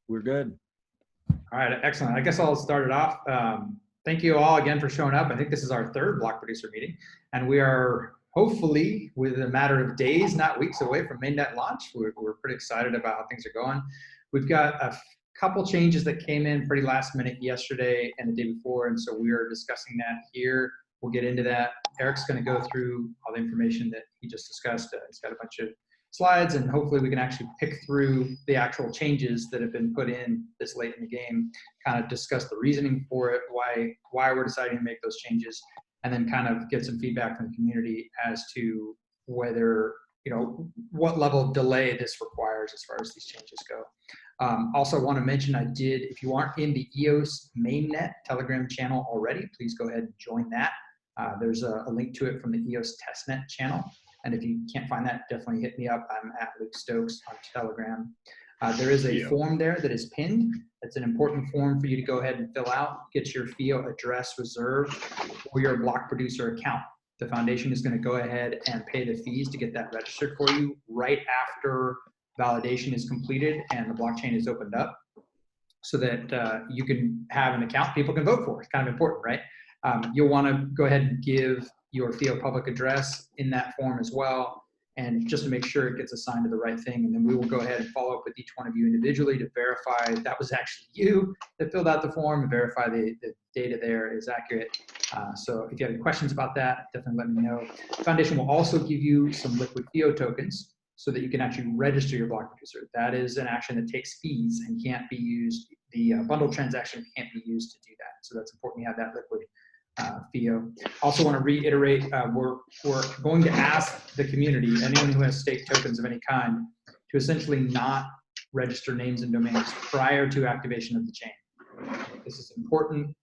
We're good. All right, excellent. I guess I'll start it off. Thank you all again for showing up. I think this is our third block producer meeting, and we are hopefully within a matter of days, not weeks away from mainnet launch. We're pretty excited about how things are going. We've got a couple changes that came in pretty last minute yesterday and the day before, and so we are discussing that here. We'll get into that. Eric's going to go through all the information that he just discussed. He's got a bunch of slides, and hopefully we can actually pick through the actual changes that have been put in this late in the game, kind of discuss the reasoning for it, why we're deciding to make those changes, and then kind of get some feedback from the community as to whether, what level of delay this requires as far as these changes go. Also want to mention if you aren't in the EOS mainnet Telegram channel already, please go ahead and join that. There's a link to it from the EOS testnet channel. And if you can't find that, definitely hit me up. I'm at Luke Stokes on Telegram. There is a form there that is pinned. It's an important form for you to go ahead and fill out. Get your FIO address reserved for your block producer account. The foundation is going to go ahead and pay the fees to get that registered for you right after validation is completed and the blockchain is opened up, so that you can have an account people can vote for. It's kind of important, right? You'll want to go ahead and give your FIO public address in that form as well, and just to make sure it gets assigned to the right thing. And then we will go ahead and follow up with each one of you individually to verify that was actually you that filled out the form and verify the data there is accurate. So if you have any questions about that, definitely let me know. The foundation will also give you some liquid FIO tokens so that you can actually register your block producer. That is an action that takes fees and can't be used. The bundle transaction can't be used to do that. So that's important you have that liquid FIO. Also want to reiterate, we're going to ask the community, anyone who has staked tokens of any kind, to essentially not register names and domains prior to activation of the chain. This is important.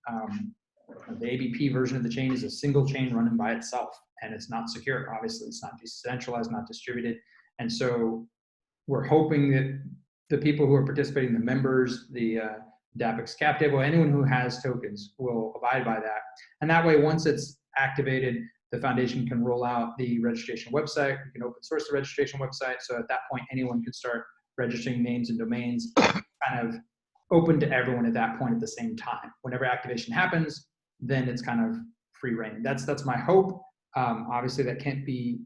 The ABP version of the chain is a single chain running by itself, and it's not secure. Obviously, it's not decentralized, not distributed. And so we're hoping that the people who are participating, the members, the DAPX cap table, anyone who has tokens will abide by that. And that way, once it's activated, the foundation can roll out the registration website. We can open source the registration website. So at that point, anyone can start registering names and domains, kind of open to everyone at that point at the same time. Whenever activation happens, then it's kind of free reign. That's my hope. Obviously, that can't be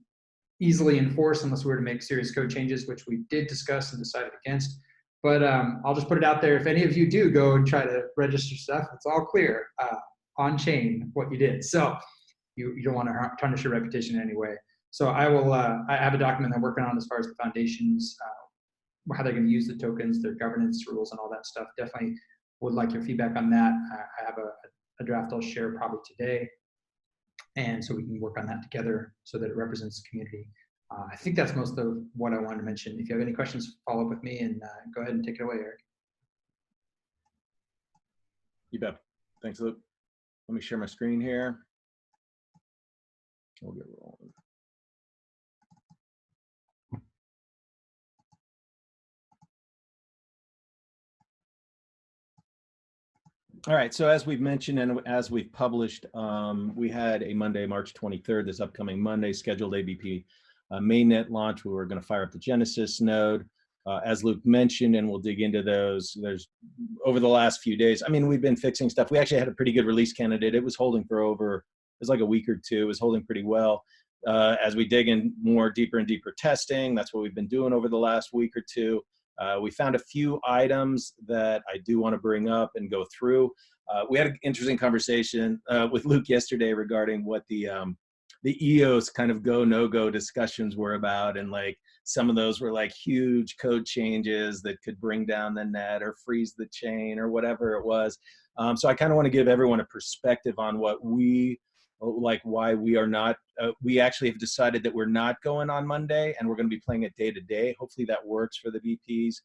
easily enforced unless we were to make serious code changes, which we did discuss and decided against. But I'll just put it out there. If any of you do go and try to register stuff, it's all clear on chain what you did. So you don't want to tarnish your reputation in any way. So I have a document I'm working on as far as the foundations, how they're going to use the tokens, their governance rules, and all that stuff. Definitely would like your feedback on that. I have a draft I'll share probably today. And so we can work on that together so that it represents the community. I think that's most of what I wanted to mention. If you have any questions, follow up with me, and go ahead and take it away, Eric. You bet. Thanks, Luke. Let me share my screen here. We'll get rolling. All right, so as we've mentioned and as we've published, we had a Monday, March 23rd, this upcoming Monday, scheduled ABP mainnet launch where we're going to fire up the Genesis node. As Luke mentioned, and we'll dig into those, there's over the last few days, I mean, we've been fixing stuff. We actually had a pretty good release candidate. It was holding for it was like a week or two. It was holding pretty well. As we dig in deeper and deeper testing, that's what we've been doing over the last week or two. We found a few items that I do want to bring up and go through. We had an interesting conversation with Luke yesterday regarding what the EOS kind of go, no-go discussions were about. And like some of those were like huge code changes that could bring down the net or freeze the chain or whatever it was. So I kind of want to give everyone a perspective on what why we are not, we actually have decided that we're not going on Monday and we're going to be playing it day to day. Hopefully that works for the VPs.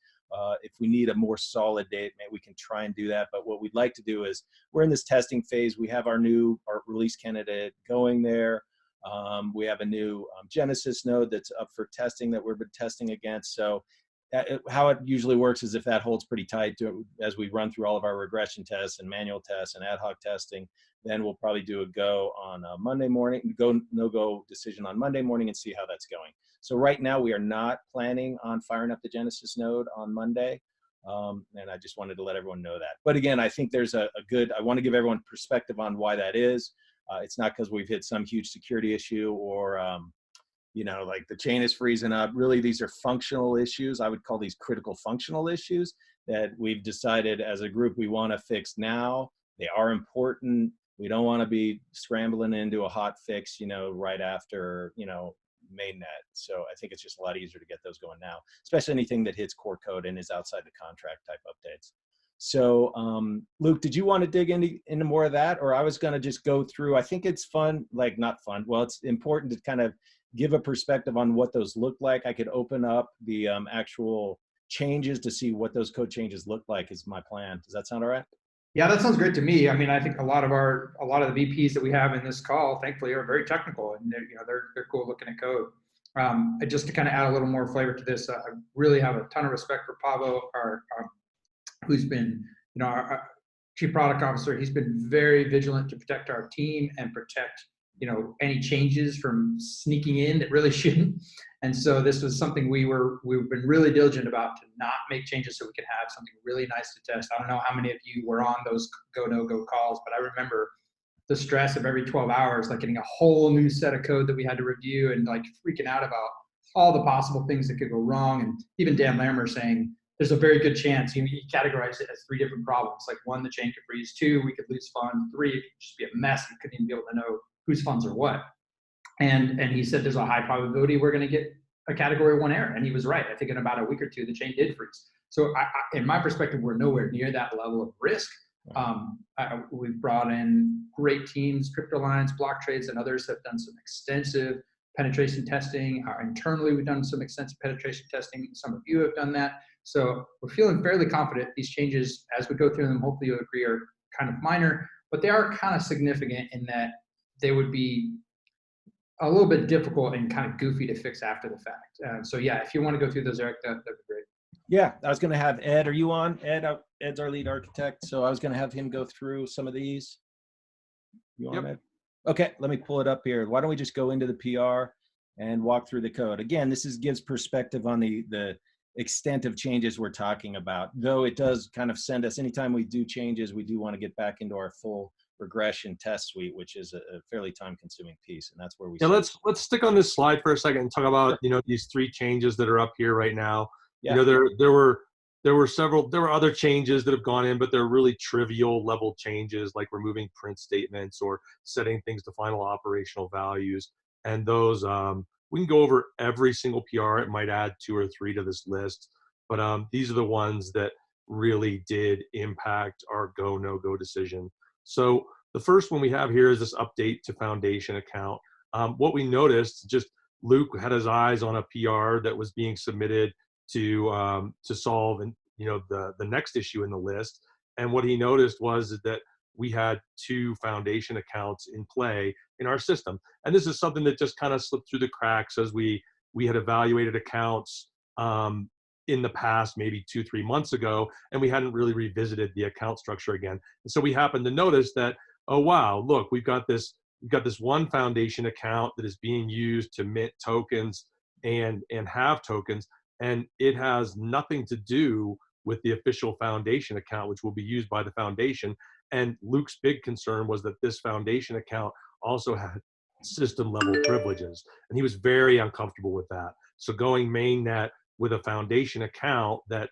If we need a more solid date, maybe we can try and do that. But what we'd like to do is we're in this testing phase. We have our release candidate going there. We have a new Genesis node that's up for testing that we've been testing against. So how it usually works is if that holds pretty tight as we run through all of our regression tests and manual tests and ad hoc testing, then we'll probably do a go on Monday morning, no-go decision on Monday morning and see how that's going. So right now we are not planning on firing up the Genesis node on Monday. And I just wanted to let everyone know that. But again, I think there's a good, I want to give everyone perspective on why that is. It's not because we've hit some huge security issue or, like the chain is freezing up. Really, these are functional issues. I would call these critical functional issues that we've decided as a group we want to fix now. They are important. We don't want to be scrambling into a hot fix, right after, mainnet. So I think it's just a lot easier to get those going now, especially anything that hits core code and is outside the contract type updates. So Luke, did you want to dig into more of that? Or I was going to just go through, I think it's fun, like not fun. Well, it's important to kind of give a perspective on what those look like. I could open up the actual changes to see what those code changes look like is my plan. Does that sound all right? Yeah, that sounds great to me. I mean, I think a lot of the VPs that we have in this call, thankfully, are very technical, and they're cool looking at code. Just to kind of add a little more flavor to this, I really have a ton of respect for Pavo, who's been, our chief product officer. He's been very vigilant to protect our team and protect, any changes from sneaking in that really shouldn't. And so this was something we've been really diligent about, to not make changes so we could have something really nice to test. I don't know how many of you were on those go no go calls, but I remember the stress of every 12 hours, like getting a whole new set of code that we had to review and like freaking out about all the possible things that could go wrong. And even Dan Larimer saying, there's a very good chance he categorized it as 3 different problems. Like 1, the chain could freeze. 2, we could lose funds. 3, it could just be a mess. You couldn't even be able to know whose funds are what. And he said there's a high probability we're going to get a category 1 error. And he was right. I think in about a week or 2, the chain did freeze. So in my perspective, we're nowhere near that level of risk. We've brought in great teams, Crypto Alliance, Block Trades, and others have done some extensive penetration testing. Internally, we've done some extensive penetration testing. Some of you have done that. So we're feeling fairly confident these changes, as we go through them, hopefully you'll agree, are kind of minor, but they are kind of significant in that they would be a little bit difficult and kind of goofy to fix after the fact. So yeah, if you want to go through those, Eric, that'd be great. Yeah, I was going to have Ed. Are you on? Ed's our lead architect, so I was going to have him go through some of these. You on, Ed? Okay, let me pull it up here. Why don't we just go into the PR and walk through the code? Again, this gives perspective on the extent of changes we're talking about, though it does kind of send us, anytime we do changes, we do want to get back into our full regression test suite, which is a fairly time-consuming piece, and that's where we. Yeah, let's stick on this slide for a second and talk about these 3 changes that are up here right now. Yeah. There were other changes that have gone in, but they're really trivial level changes, like removing print statements or setting things to final operational values. And those we can go over every single PR. It might add 2 or 3 to this list, but these are the ones that really did impact our go no go decision. So the first one we have here is this update to foundation account. What we noticed, just Luke had his eyes on a PR that was being submitted to solve the next issue in the list, and what he noticed was that we had 2 foundation accounts in play in our system, and this is something that just kind of slipped through the cracks as we had evaluated accounts in the past, maybe 2-3 months ago, and we hadn't really revisited the account structure again. And so we happened to notice that, oh wow, look, we've got this one foundation account that is being used to mint tokens and have tokens, and it has nothing to do with the official foundation account, which will be used by the foundation. And Luke's big concern was that this foundation account also had system level privileges, and he was very uncomfortable with that. So going mainnet with a foundation account that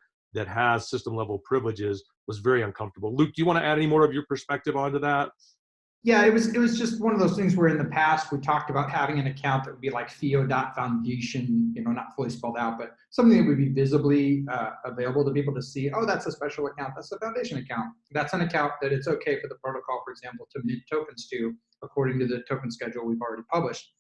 has system level privileges was very uncomfortable. Luke, do you want to add any more of your perspective onto that? Yeah, it was just one of those things where in the past we talked about having an account that would be like FIO.foundation, not fully spelled out, but something that would be visibly available to people to see. Oh, that's a special account. That's a foundation account. That's an account that it's okay for the protocol, for example, to mint tokens to, according to the token schedule we've already published.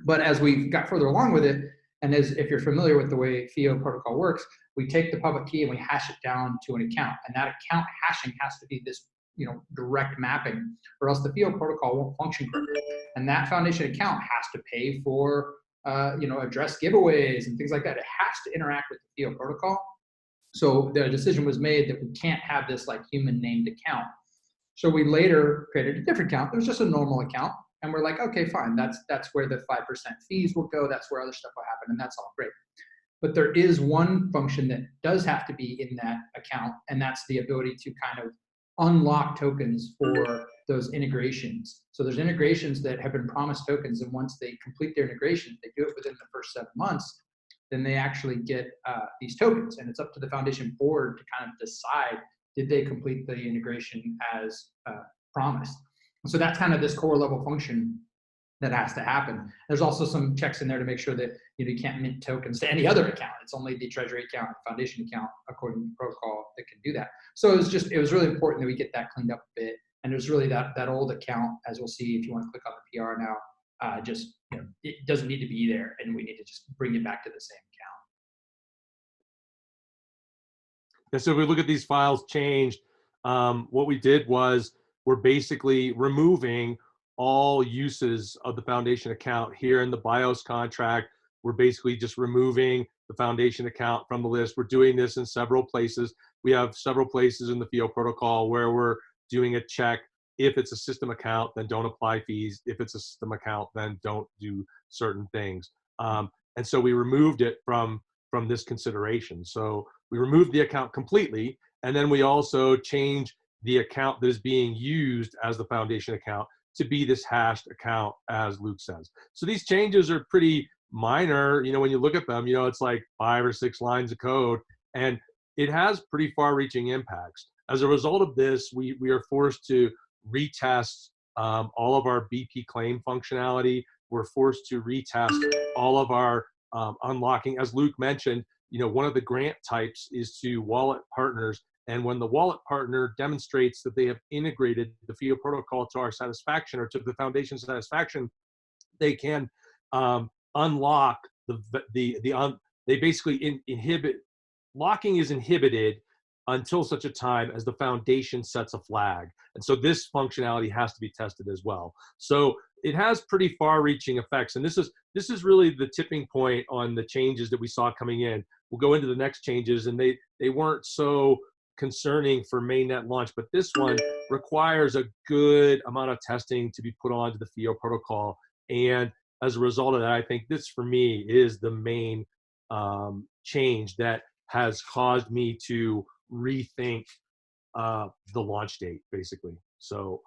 But as we got further along with it, and if you're familiar with the way FIO protocol works, we take the public key and we hash it down to an account, and that account hashing has to be this direct mapping, or else the FIO protocol won't function correctly. And that foundation account has to pay for, address giveaways and things like that. It has to interact with the FIO protocol. So the decision was made that we can't have this like human named account. So we later created a different account. It was just a normal account. And we're like, okay, fine. That's where the 5% fees will go. That's where other stuff will happen. And that's all great. But there is one function that does have to be in that account, and that's the ability to kind of unlock tokens for those integrations. So there's integrations that have been promised tokens, and once they complete their integration, they do it within the first 7 months, then they actually get these tokens. And it's up to the foundation board to kind of decide, did they complete the integration as promised? So that's kind of this core level function that has to happen. There's also some checks in there to make sure that you can't mint tokens to any other account. It's only the treasury account, foundation account, according to the protocol, that can do that. So it was really important that we get that cleaned up a bit. And there's really that old account, as we'll see if you want to click on the PR now, it doesn't need to be there, and we need to just bring it back to the same account. And so if we look at these files changed, what we did was we're basically removing all uses of the foundation account here in the BIOS contract. We're basically just removing the foundation account from the list. We're doing this in several places. We have several places in the FIO protocol where we're doing a check. If it's a system account, then don't apply fees. If it's a system account, then don't do certain things. And so we removed it from this consideration. So we removed the account completely, and then we also changed the account that is being used as the foundation account to be this hashed account, as Luke says. So these changes are pretty minor. When you look at them, it's like 5 or 6 lines of code, and it has pretty far-reaching impacts. As a result of this, we are forced to retest all of our BP claim functionality. We're forced to retest all of our unlocking. As Luke mentioned, one of the grant types is to wallet partners. And when the wallet partner demonstrates that they have integrated the FIO protocol to our satisfaction or to the foundation's satisfaction, they can unlock they basically inhibit. Locking is inhibited until such a time as the foundation sets a flag. And so this functionality has to be tested as well. So it has pretty far-reaching effects. And this is really the tipping point on the changes that we saw coming in. We'll go into the next changes, and they weren't so concerning for mainnet launch, but this one requires a good amount of testing to be put onto the FIO protocol. And as a result of that, I think this, for me, is the main change that has caused me to rethink the launch date, basically. So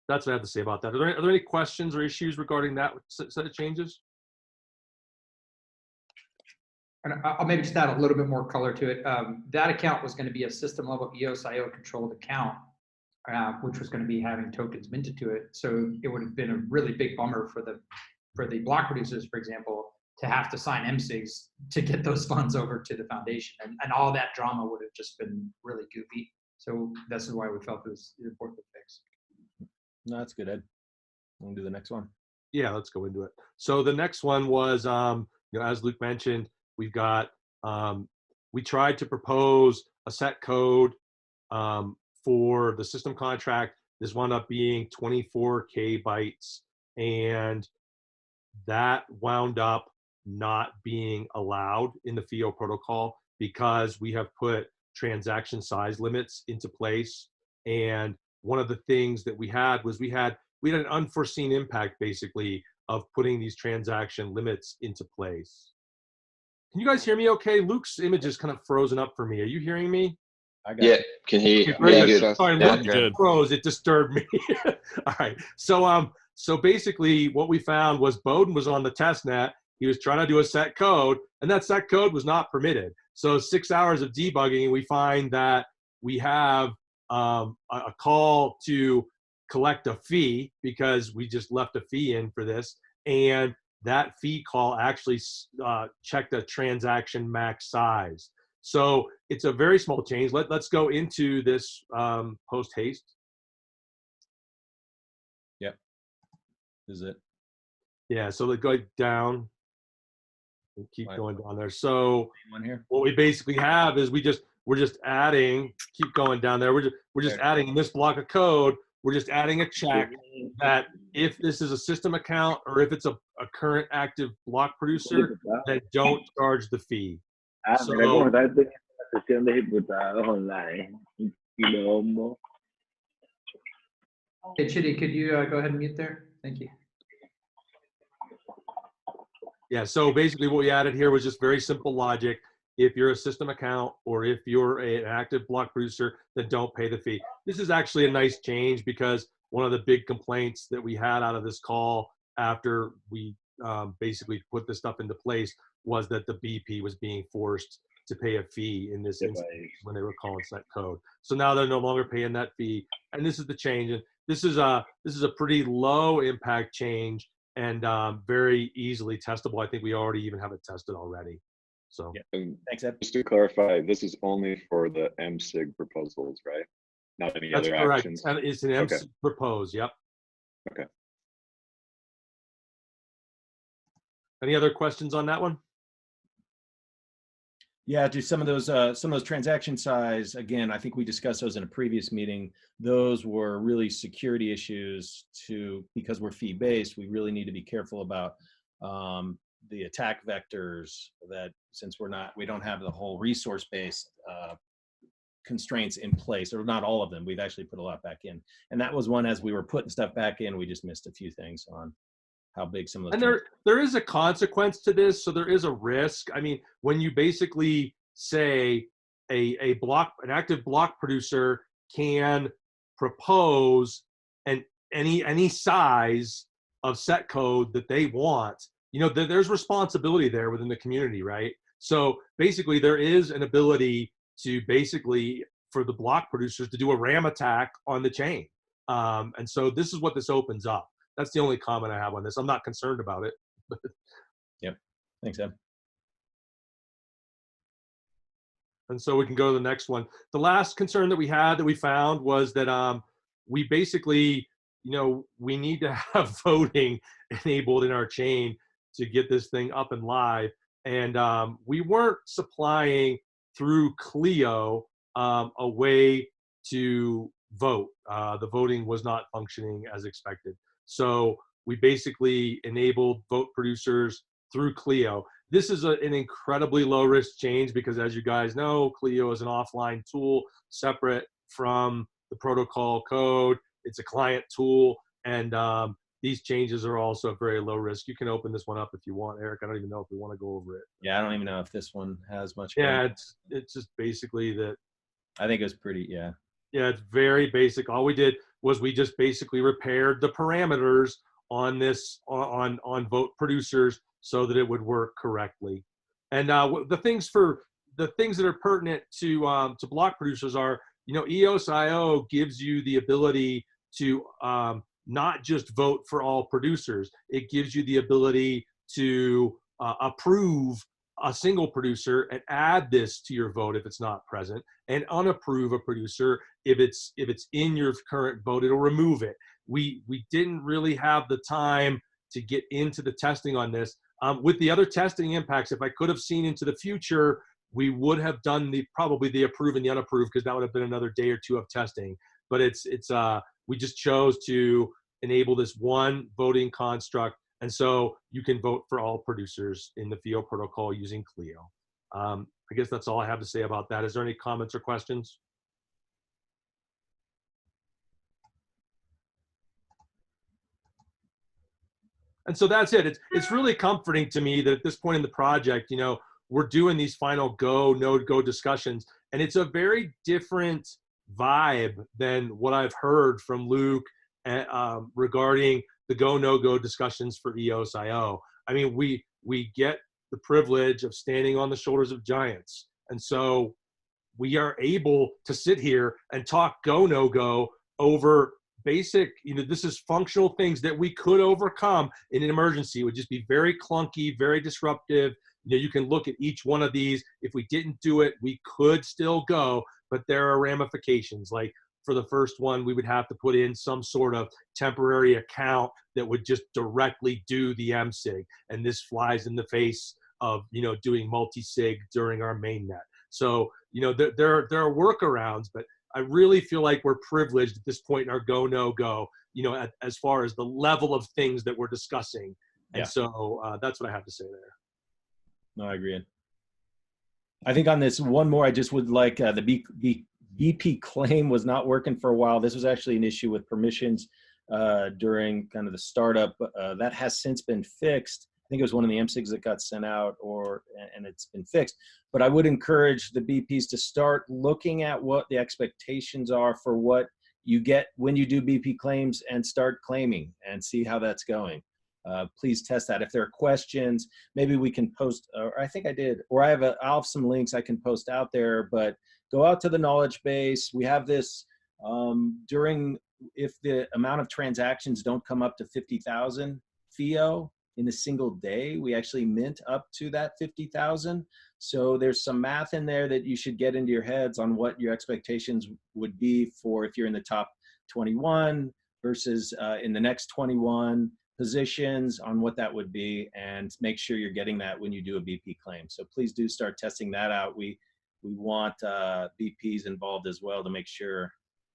that's what I have to say about that. Are there any questions or issues regarding that set of changes? And I'll maybe just add a little bit more color to it. That account was going to be a system level EOS IO controlled account, which was going to be having tokens minted to it. So it would have been a really big bummer for the block producers, for example, to have to sign MSIGs to get those funds over to the foundation. And all that drama would have just been really goofy. So this is why we felt it was important to fix. No, that's good, Ed. We'll do the next one. Yeah, let's go into it. So the next one was, as Luke mentioned, we've got, we tried to propose a set code for the system contract. This wound up being 24K bytes, and that wound up not being allowed in the FIO protocol because we have put transaction size limits into place. And one of the things that we had was we had an unforeseen impact, basically, of putting these transaction limits into place. Can you guys hear me okay? Luke's image is kind of frozen up for me. Are you hearing me? I got you. Can hear you. Okay, Yeah, good. sorry, Yeah, Luke good. froze. It disturbed me. All right. So basically what we found was Bowden was on the test net. He was trying to do a set code, and that set code was not permitted. So 6 hours of debugging, we find that we have a call to collect a fee because we just left a fee in for this. And that fee call actually checked a transaction max size. So it's a very small change. Let's go into this post haste. Yep. Is it? Yeah, so let's go down and keep going down there. So one here. What we basically have is we're just adding, keep going down there. We're just adding in this block of code, we're just adding a check that if this is a system account or if it's a current active block producer, that don't charge the fee. So, Hey, Chitty, could you go ahead and mute there? Thank you. Yeah, so basically what we added here was just very simple logic. If you're a system account or if you're an active block producer, then don't pay the fee. This is actually a nice change because one of the big complaints that we had out of this call after we basically put this stuff into place was that the BP was being forced to pay a fee in this instance when they were calling set code. So now they're no longer paying that fee, and this is the change. And this is a pretty low impact change and very easily testable. I think we already even have it tested already. So Thanks, Ed. Just to clarify, this is only for the MSIG proposals, right? Not any that's other correct. actions? And it's an MC propose, yep. Okay. Any other questions on that one? Yeah, do some of those transaction size, again, I think we discussed those in a previous meeting. Those were really security issues because we're fee based, we really need to be careful about the attack vectors that since we don't have the whole resource based constraints in place, or not all of them. We've actually put a lot back in. And that was one, as we were putting stuff back in, we just missed a few things on how big some of those. And there is a consequence to this, so there is a risk. I mean, when you basically say an active block producer can propose any size of set code that they want, you know, there's responsibility there within the community, right? So basically, there is an ability to basically for the block producers to do a RAM attack on the chain, and so this is what this opens up. That's the only comment I have on this. I'm not concerned about it. Yep. Thanks, Ed. And so we can go to the next one. The last concern that we found was that we basically, you know, we need to have voting enabled in our chain to get this thing up and live. And we weren't supplying through Clio a way to vote. The voting was not functioning as expected. So we basically enabled vote producers through Clio. This is an incredibly low risk change because, as you guys know, Clio is an offline tool separate from the protocol code. It's a client tool, and these changes are also very low risk. You can open this one up if you want, Eric. I don't even know if we want to go over it. Yeah, I don't even know if this one has much. Yeah, it's just basically that. I think it was pretty, yeah. Yeah, it's very basic. All we did was we just basically repaired the parameters on this on vote producers so that it would work correctly. And the things that are pertinent to block producers are, you know, EOS.io gives you the ability to not just vote for all producers. It gives you the ability to approve a single producer and add this to your vote if it's not present, and unapprove a producer if it's in your current vote. It'll remove it. We didn't really have the time to get into the testing on this. With the other testing impacts, if I could have seen into the future, we would have done probably the approve and the unapprove, because that would have been another day or two of testing. But we just chose to enable this one voting construct. And so you can vote for all producers in the FIO protocol using Clio. I guess that's all I have to say about that. Is there any comments or questions? And so that's it. It's really comforting to me that at this point in the project, you know, we're doing these final no-go discussions, and it's a very different vibe than what I've heard from Luke regarding the no-go discussions for EOS.io. I mean, we get the privilege of standing on the shoulders of giants. And so we are able to sit here and talk no-go over basic, you know, this is functional things that we could overcome in an emergency. It would just be very clunky, very disruptive. You know, you can look at each one of these. If we didn't do it, we could still go, but there are ramifications. Like for the first one, we would have to put in some sort of temporary account that would just directly do the MSIG. And this flies in the face of, you know, doing multi-sig during our mainnet. So, you know, there are workarounds, but I really feel like we're privileged at this point in our no-go, you know, as far as the level of things that we're discussing. And so that's what I have to say there. No, I agree. I think on this one more, I just would like the BP claim was not working for a while. This was actually an issue with permissions during kind of the startup. That has since been fixed. think it was one of the MSIGs that got sent out, and it's been fixed. But I would encourage the BPs to start looking at what the expectations are for what you get when you do BP claims, and start claiming and see how that's going. Please test that. If there are questions, maybe we can post, or I think I did, or I'll have some links I can post out there, but go out to the knowledge base. We have this if the amount of transactions don't come up to 50,000 FIO in a single day, we actually mint up to that 50,000. So there's some math in there that you should get into your heads on what your expectations would be for if you're in the top 21 versus in the next 21 positions, on what that would be, and make sure you're getting that when you do a BP claim. So please do start testing that out. We want BPs involved as well to make sure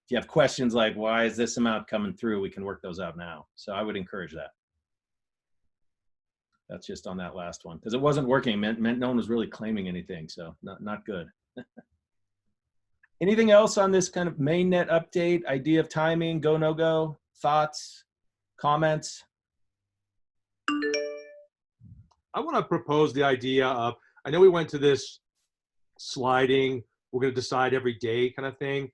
if you have questions like, why is this amount coming through, we can work those out now. So I would encourage that. That's just on that last one, because it wasn't working. Meant no one was really claiming anything, so not good. Anything else on this kind of mainnet update, idea of timing, go, no go, thoughts, comments? I want to propose the idea of, I know we went to this sliding, we're going to decide every day kind of thing,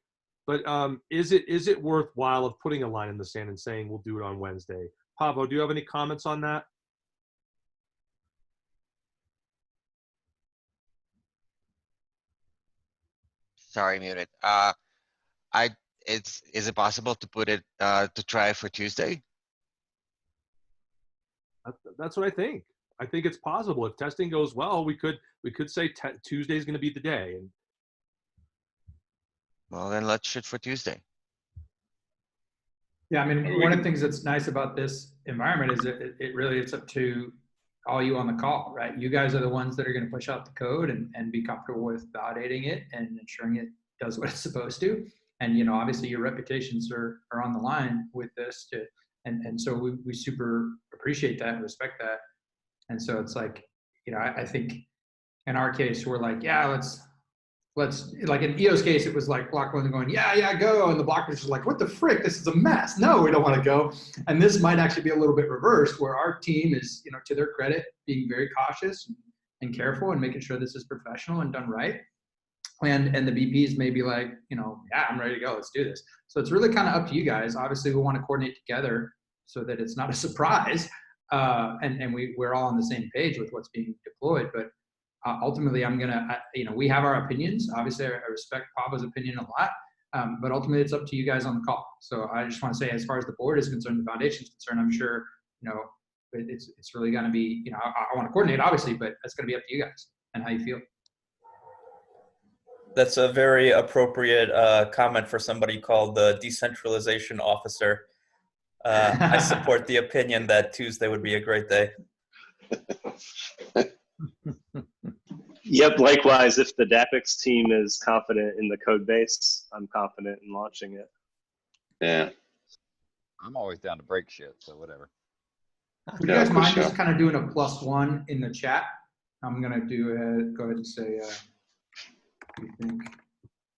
but is it worthwhile of putting a line in the sand and saying we'll do it on Wednesday? Pablo, do you have any comments on that? Sorry, muted. Is it possible to put it to try for Tuesday? That's what I think. I think it's possible. If testing goes well, we could say Tuesday is going to be the day. And Well, then let's shoot for Tuesday. Yeah, I mean, one of the things that's nice about this environment is that it's up to all you on the call, right? You guys are the ones that are going to push out the code and be comfortable with validating it and ensuring it does what it's supposed to. And, you know, obviously your reputations are on the line with this and so we super appreciate that and respect that. And so it's like, you know, I think in our case, we're like, yeah, let's like in EO's case, it was like block one going, yeah, go. And the blockers just like, what the frick? This is a mess. No, we don't want to go. And this might actually be a little bit reversed, where our team is, you know, to their credit, being very cautious and careful and making sure this is professional and done right. And the BPs may be like, you know, yeah, I'm ready to go. Let's do this. So it's really kind of up to you guys. Obviously, we want to coordinate together so that it's not a surprise. And we're all on the same page with what's being deployed. But ultimately, you know, we have our opinions. Obviously, I respect Pablo's opinion a lot. But ultimately, it's up to you guys on the call. So I just want to say, as far as the board is concerned, the foundation is concerned, I'm sure, you know, it's really going to be, you know, I want to coordinate, obviously, but it's going to be up to you guys and how you feel. That's a very appropriate comment for somebody called the decentralization officer. I support the opinion that Tuesday would be a great day. Yep, likewise, if the DAPX team is confident in the code base, I'm confident in launching it. Yeah. I'm always down to break shit, so whatever. Would you guys mind just kind of doing a +1 in the chat? I'm going to go ahead and say, do you think,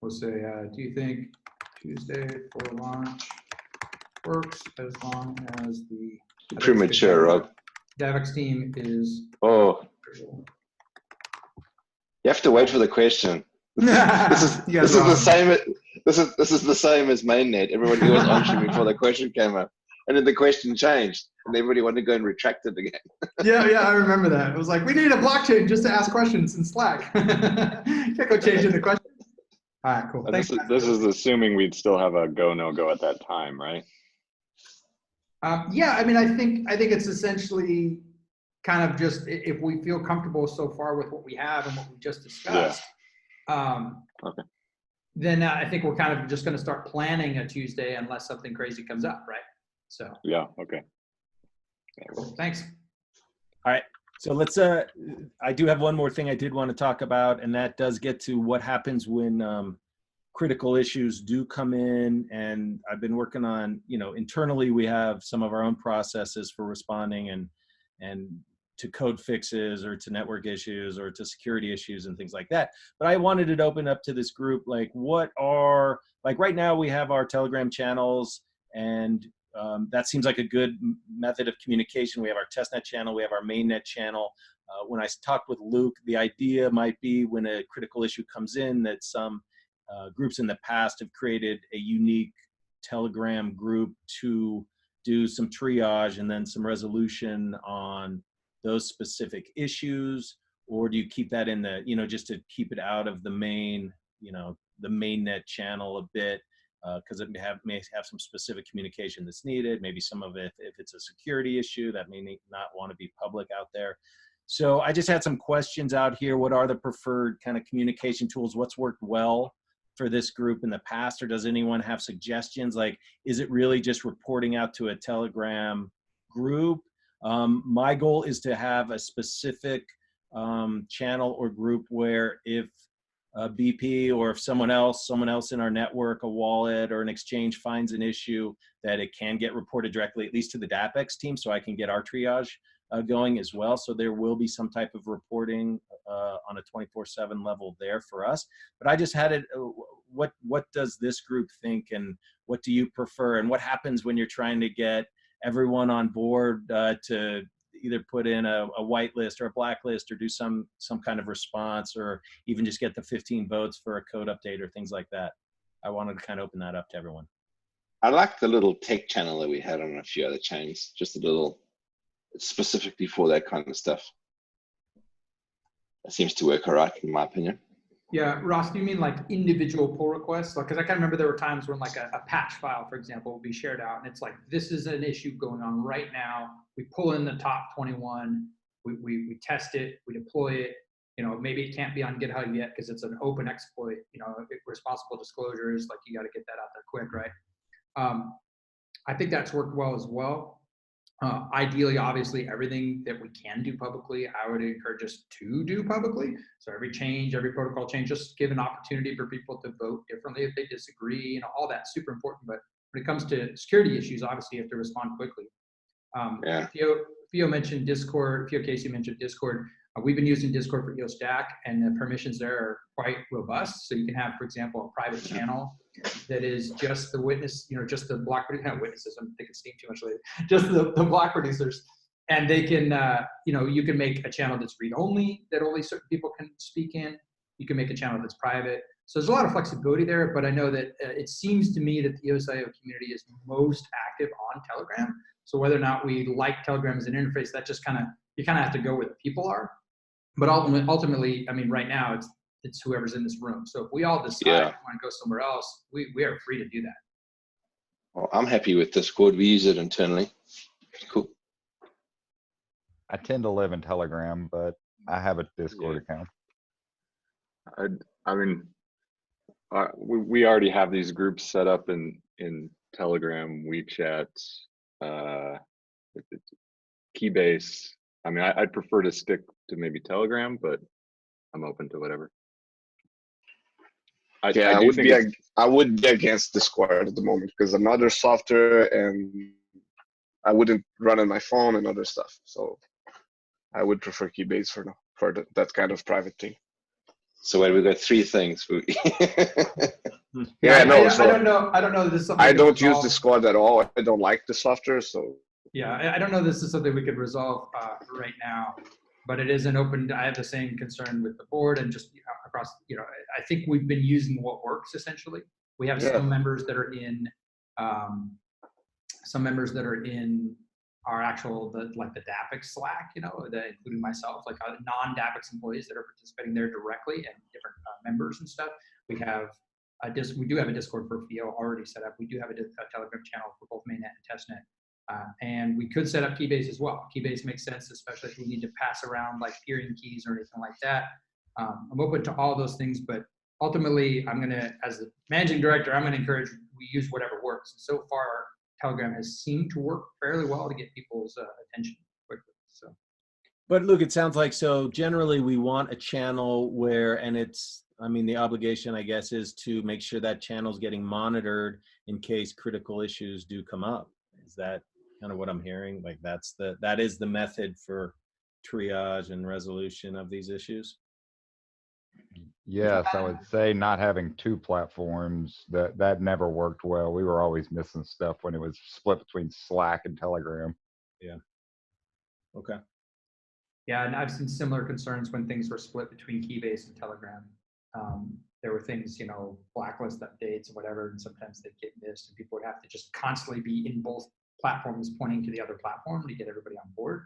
we'll say, do you think Tuesday for launch works as long as the Premature, Rob. DAVX team is. Oh, you have to wait for the question. This is the same. This is the same as mainnet. Everybody was answering before the question came up, and then the question changed, and everybody wanted to go and retract it again. Yeah, I remember that. It was like, we need a blockchain just to ask questions in Slack. Can't go changing the question. All right, cool. This is assuming we'd still have a go no go at that time, right? Yeah, I mean, I think it's essentially kind of just if we feel comfortable so far with what we have and what we just discussed. Yeah. Okay. Then I think we're kind of just going to start planning a Tuesday unless something crazy comes up, right? So. Yeah. Okay. Cool. Thanks. All right. So let's. I do have one more thing I did want to talk about, and that does get to what happens when critical issues do come in. And I've been working on, you know, internally we have some of our own processes for responding and to code fixes or to network issues or to security issues and things like that. But I wanted it open up to this group, like right now we have our Telegram channels, and that seems like a good method of communication. We have our testnet channel, we have our mainnet channel. When I talked with Luke, the idea might be when a critical issue comes in that some groups in the past have created a unique Telegram group to do some triage and then some resolution on those specific issues, or do you keep that in the, just to keep it out of the main, the mainnet channel a bit, because it may have some specific communication that's needed. Maybe some of it, if it's a security issue, that may not want to be public out there. So I just had some questions out here. What are the preferred kind of communication tools? What's worked well for this group in the past, or does anyone have suggestions? Like, is it really just reporting out to a Telegram group? My goal is to have a specific channel or group where if BP or if someone else in our network, a wallet or an exchange finds an issue, that it can get reported directly, at least to the DAPX team, so I can get our triage going as well. So there will be some type of reporting on a 24/7 level there for us. But I just had it, what does this group think, and what do you prefer? And what happens when you're trying to get everyone on board to either put in a whitelist or a blacklist or do some kind of response, or even just get the 15 votes for a code update or things like that? I wanted to kind of open that up to everyone. I like the little tech channel that we had on a few other chains, just a little specifically for that kind of stuff. It seems to work all right, in my opinion. Yeah, Ross, do you mean like individual pull requests? Like, because I kind of remember there were times when like a patch file, for example, will be shared out, and it's like, this is an issue going on right now. We pull in the top 21, we test it, we deploy it. Maybe it can't be on GitHub yet because it's an open exploit. Responsible disclosure is like, you got to get that out there quick, right? I think that's worked well as well. Ideally, obviously, everything that we can do publicly, I would encourage us to do publicly. So every change, every protocol change, just give an opportunity for people to vote differently if they disagree. All that's super important. But when it comes to security issues, obviously, you have to respond quickly. FIO mentioned Discord. FIO Casey mentioned Discord. We've been using Discord for EOStack, and the permissions there are quite robust. So you can have, for example, a private channel that is just the witness, just the block not witnesses. I'm thinking Steam too much later. Just the block producers, and they can, you can make a channel that's read only, that only certain people can speak in. You can make a channel that's private. So there's a lot of flexibility there. But I know that it seems to me that the EOSIO community is most active on Telegram. So whether or not we like Telegram as an interface, that just you kind of have to go where the people are. But ultimately, I mean, right now it's whoever's in this room. So if we all decide we want to go somewhere else, we are free to do that. Well, I'm happy with Discord. We use it internally. Cool. I tend to live in Telegram, but I have a Discord account. I mean, we already have these groups set up in Telegram, WeChat, Keybase. I mean, I'd prefer to stick to maybe Telegram, but I'm open to whatever. I would be against Discord at the moment because another software, and I wouldn't run on my phone and other stuff. So I would prefer Keybase for that kind of private thing. So wait, we've got three things. Yeah, no. I don't know. This is I don't use Discord at all. I don't like the software, so. Yeah, I don't know this is something we could resolve right now, but it is an open, I have the same concern with the board and just across, I think we've been using what works essentially. We have some members that are in, our actual, like the DAPX Slack, including myself, like non-DAPX employees that are participating there directly and different members and stuff. We do have a Discord for FIO already set up. We do have a Telegram channel for both mainnet and testnet. And we could set up Keybase as well. Keybase makes sense, especially if we need to pass around like peering keys or anything like that. I'm open to all those things, but ultimately, as the managing director, I'm gonna encourage we use whatever works. So far, Telegram has seemed to work fairly well to get people's attention quickly. So. But Luke, it sounds like, so generally we want a channel where, and the obligation, I guess, is to make sure that channel's getting monitored in case critical issues do come up. Is that kind of what I'm hearing? Like that is the method for triage and resolution of these issues? Yes, I would say not having two platforms, that never worked well. We were always missing stuff when it was split between Slack and Telegram. Yeah. Okay. Yeah, and I've seen similar concerns when things were split between Keybase and Telegram. There were things, you know, blacklist updates or whatever, and sometimes they'd get missed, and people would have to just constantly be in both platforms pointing to the other platform to get everybody on board.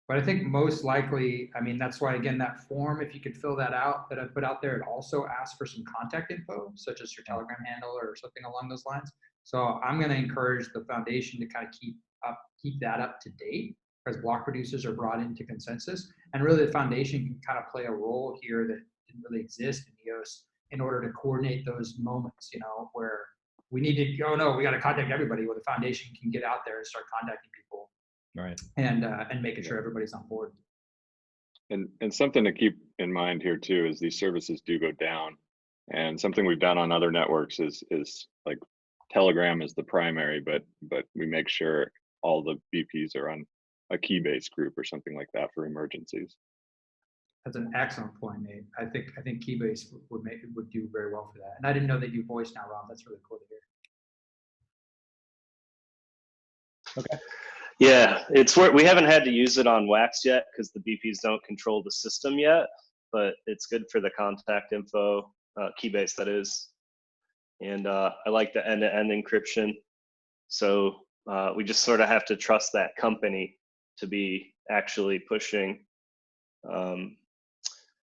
But I think most likely, I mean, that's why, again, that form, if you could fill that out that I put out there, it also asks for some contact info, such as your Telegram handle or something along those lines. So I'm going to encourage the foundation to kind of keep that up to date, as block producers are brought into consensus. And really the foundation can kind of play a role here that didn't really exist in EOS in order to coordinate those moments, you know, where we need to, oh no, we got to contact everybody. Well, the foundation can get out there and start contacting people. Right. And making sure everybody's on board. And something to keep in mind here too is these services do go down, and something we've done on other networks is like Telegram is the primary, but we make sure all the VPs are on a Keybase group or something like that for emergencies. That's an excellent point, Nate. I think Keybase would do very well for that. And I didn't know they do voice now, Rob. That's really cool to hear. Okay. Yeah, it's where we haven't had to use it on Wax yet because the BPs don't control the system yet, but it's good for the contact info, Keybase that is. And I like the end-to-end encryption. So we just sort of have to trust that company to be actually pushing,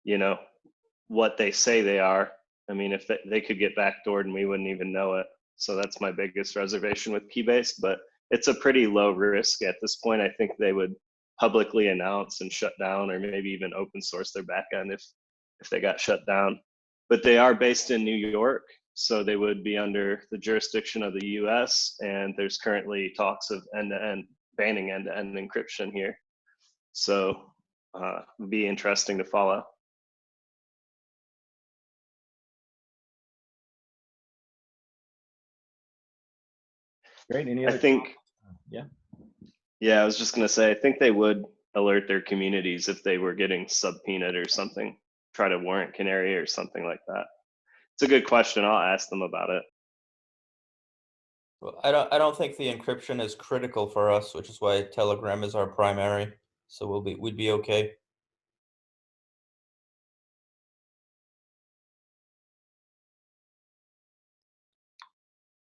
you know, what they say they are. I mean, if they could get backdoored and we wouldn't even know it. So that's my biggest reservation with Keybase, but it's a pretty low risk at this point. I think they would publicly announce and shut down, or maybe even open source their backend if they got shut down. But they are based in New York, so they would be under the jurisdiction of the US, and there's currently talks of banning end-to-end encryption here. So it'd be interesting to follow. Great. Any other? Yeah, I was just gonna say, I think they would alert their communities if they were getting subpoenaed or something, try to warrant canary or something like that. It's a good question. I'll ask them about it. Well, I don't think the encryption is critical for us, which is why Telegram is our primary. So we'd be okay.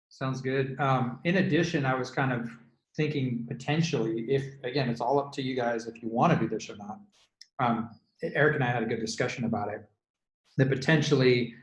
Sounds good. In addition, I was kind of thinking potentially, if again, it's all up to you guys if you want to do this or not. Eric and I had a good discussion about it. That potentially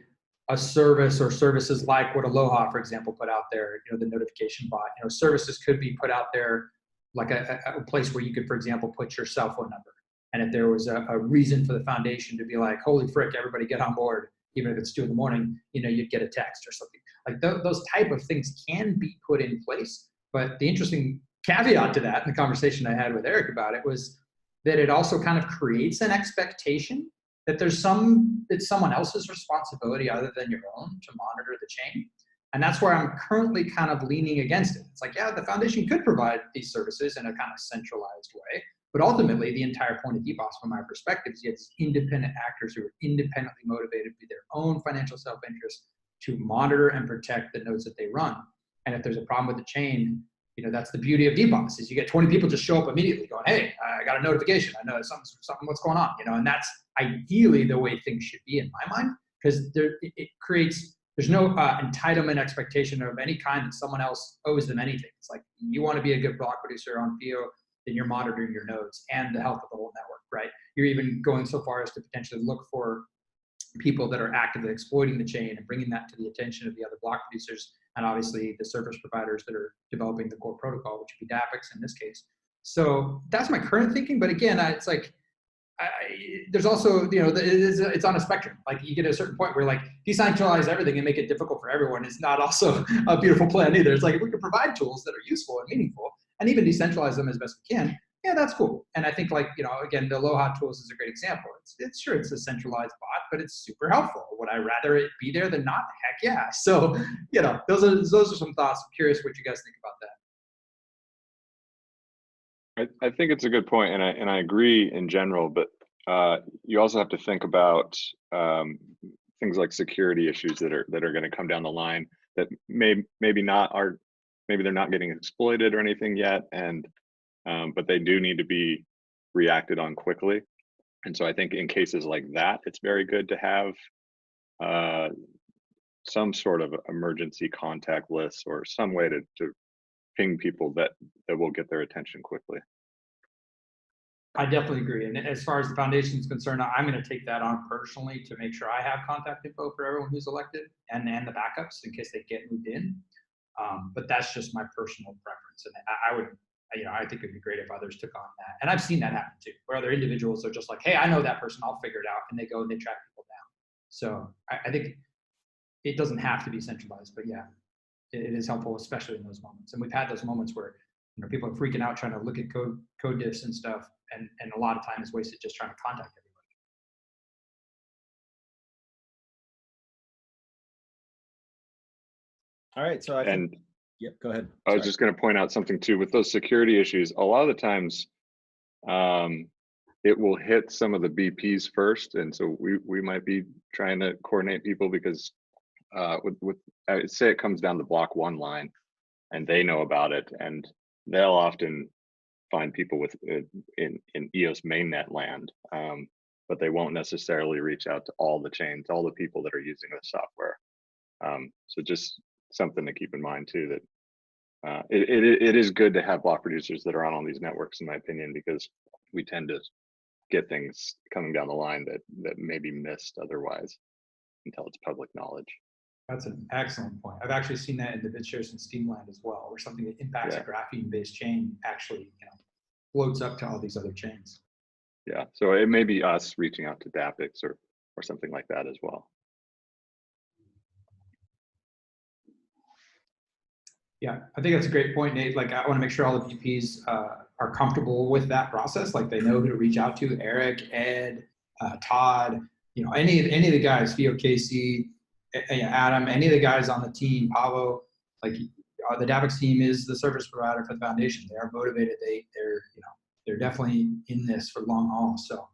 a service or services like what Aloha, for example, put out there, you know, the notification bot, you know, services could be put out there like a place where you could, for example, put your cell phone number. And if there was a reason for the foundation to be like, holy frick, everybody get on board, even if it's 2 in, you know, you'd get a text or something. Like those type of things can be put in place. But the interesting caveat to that, in the conversation I had with Eric about it, was that it also kind of creates an expectation that it's someone else's responsibility other than your own to monitor the chain. And that's where I'm currently kind of leaning against it. It's like, yeah, the foundation could provide these services in a kind of centralized way, but ultimately the entire point of DBOS from my perspective is you have independent actors who are independently motivated by their own financial self-interest to monitor and protect the nodes that they run. And if there's a problem with the chain, you know, that's the beauty of DBOS is you get 20 people just show up immediately going, hey, I got a notification. I know something, what's going on, you know, and that's ideally the way things should be in my mind, because it creates, there's no entitlement expectation of any kind that someone else owes them anything. It's like, you want to be a good block producer on FIO, then you're monitoring your nodes and the health of the whole network, right? You're even going so far as to potentially look for people that are actively exploiting the chain and bringing that to the attention of the other block producers, and obviously the service providers that are developing the core protocol, which would be DAPX in this case. So that's my current thinking. But again, it's like, there's also, you know, it's on a spectrum. Like you get to a certain point where like decentralize everything and make it difficult for everyone is not also a beautiful plan either. It's like if we can provide tools that are useful and meaningful and even decentralize them as best we can, yeah, that's cool. And I think, like, you know, again, the Aloha tools is a great example. It's sure it's a centralized bot, but it's super helpful. Would I rather it be there than not? Heck yeah. So, you know, those are some thoughts. I'm curious what you guys think about that. I think it's a good point, and I agree in general, but you also have to think about things like security issues that are going to come down the line that maybe they're not getting exploited or anything yet, and but they do need to be reacted on quickly. And so I think in cases like that, it's very good to have some sort of emergency contact list or some way to ping people that will get their attention quickly. I definitely agree. And as far as the foundation is concerned, I'm going to take that on personally to make sure I have contact info for everyone who's elected and the backups in case they get moved in. But that's just my personal preference. And I would, I think it'd be great if others took on that. And I've seen that happen too, where other individuals are just like, hey, I know that person, I'll figure it out. And they go and they track people down. So I think it doesn't have to be centralized, but yeah, it is helpful, especially in those moments. And we've had those moments where people are freaking out trying to look at code diffs and stuff, and a lot of time is wasted just trying to contact everybody. All right, so yep, go ahead. I was just going to point out something too with those security issues. A lot of the times, it will hit some of the BPs first, and so we might be trying to coordinate people because I'd say it comes down the block 1 line, and they know about it, and they'll often find people with in EOS mainnet land, but they won't necessarily reach out to all the chains, all the people that are using the software. So just something to keep in mind too, that it is good to have block producers that are on all these networks, in my opinion, because we tend to get things coming down the line that may be missed otherwise until it's public knowledge. That's an excellent point. I've actually seen that in the BitShares and Steamland as well, where something that impacts a graphene-based chain actually floats up to all these other chains. Yeah, so it may be us reaching out to DAPIX or something like that as well. Yeah, I think that's a great point, Nate. Like, I want to make sure all the VPs are comfortable with that process. Like, they know who to reach out to. Eric, Ed, Todd, any of the guys, FIO, Casey, Adam, any of the guys on the team, Pavo, like the DAPIX team is the service provider for the foundation. They are motivated. They're definitely in this for the long haul. So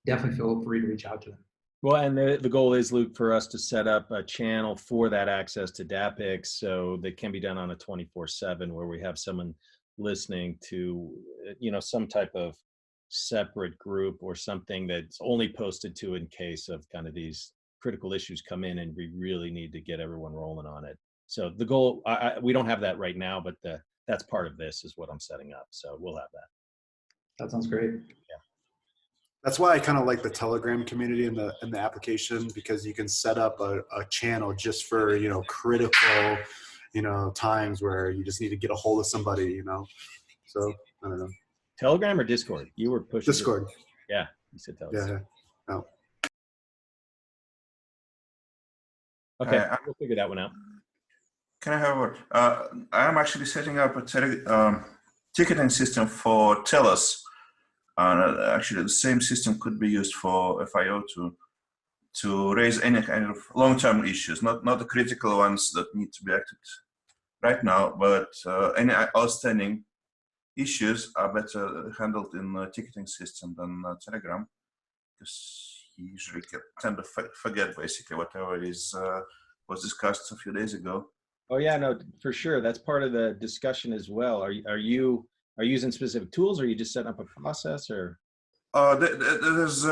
definitely feel free to reach out to them. Well, and the goal is, Luke, for us to set up a channel for that access to DAPIX, so that can be done on a 24/7, where we have someone listening to, some type of separate group or something that's only posted to in case of kind of these critical issues come in and we really need to get everyone rolling on it. So the goal, we don't have that right now, but that's part of this is what I'm setting up. So we'll have that. That sounds great. Yeah. That's why I kind of like the Telegram community in the application, because you can set up a channel just for, critical, times where you just need to get a hold of somebody, So I don't know. Telegram or Discord? You were pushing Discord. Yeah, you said Telegram. Yeah. Oh. Okay, we'll figure that one out. Can I have a word? I'm actually setting up a ticketing system for Telos. Actually, the same system could be used for FIO to raise any kind of long-term issues, not the critical ones that need to be acted right now, but any outstanding issues are better handled in the ticketing system than Telegram, because you usually tend to forget basically whatever was discussed a few days ago. Oh yeah, no, for sure. That's part of the discussion as well. Are you using specific tools, or are you just setting up a process, or? There's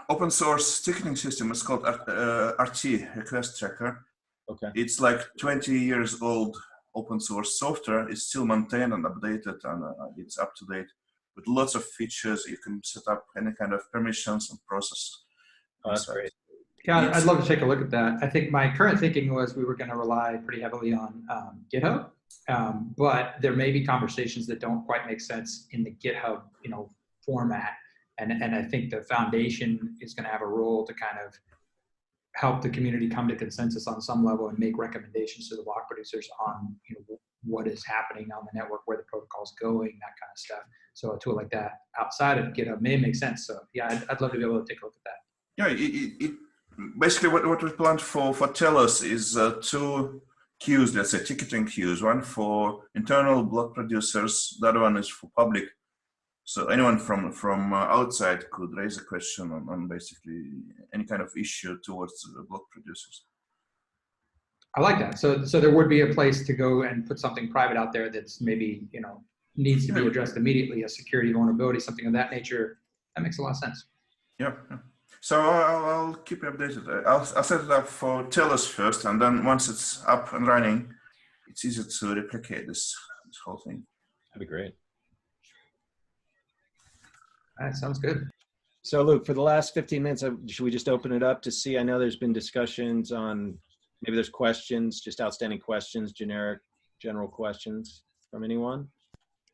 open source ticketing system. It's called RT, Request Tracker. Okay. It's like 20 years old open source software. It's still maintained and updated, and it's up to date with lots of features. You can set up any kind of permissions and process. Oh, that's great. Yeah, I'd love to take a look at that. I think my current thinking was we were going to rely pretty heavily on GitHub, but there may be conversations that don't quite make sense in the GitHub, format. And I think the foundation is going to have a role to kind of help the community come to consensus on some level and make recommendations to the block producers on what is happening on the network, where the protocol is going, that kind of stuff. So a tool like that outside of GitHub may make sense. So yeah, I'd love to be able to take a look at that. Yeah, basically what we planned for Telos is 2 queues, let's say ticketing queues, one for internal block producers, the other one is for public So anyone from outside could raise a question on basically any kind of issue towards the block producers. I like that. So there would be a place to go and put something private out there that's maybe, you know, needs to be addressed immediately, a security vulnerability, something of that nature. That makes a lot of sense. Yeah. So I'll keep you updated. I'll set it up for TELUS first, and then once it's up and running, it's easier to replicate this whole thing. That'd be great. That sounds good. So Luke, for the last 15 minutes, should we just open it up to see? I know there's been discussions on, maybe there's questions, just outstanding questions, general questions from anyone?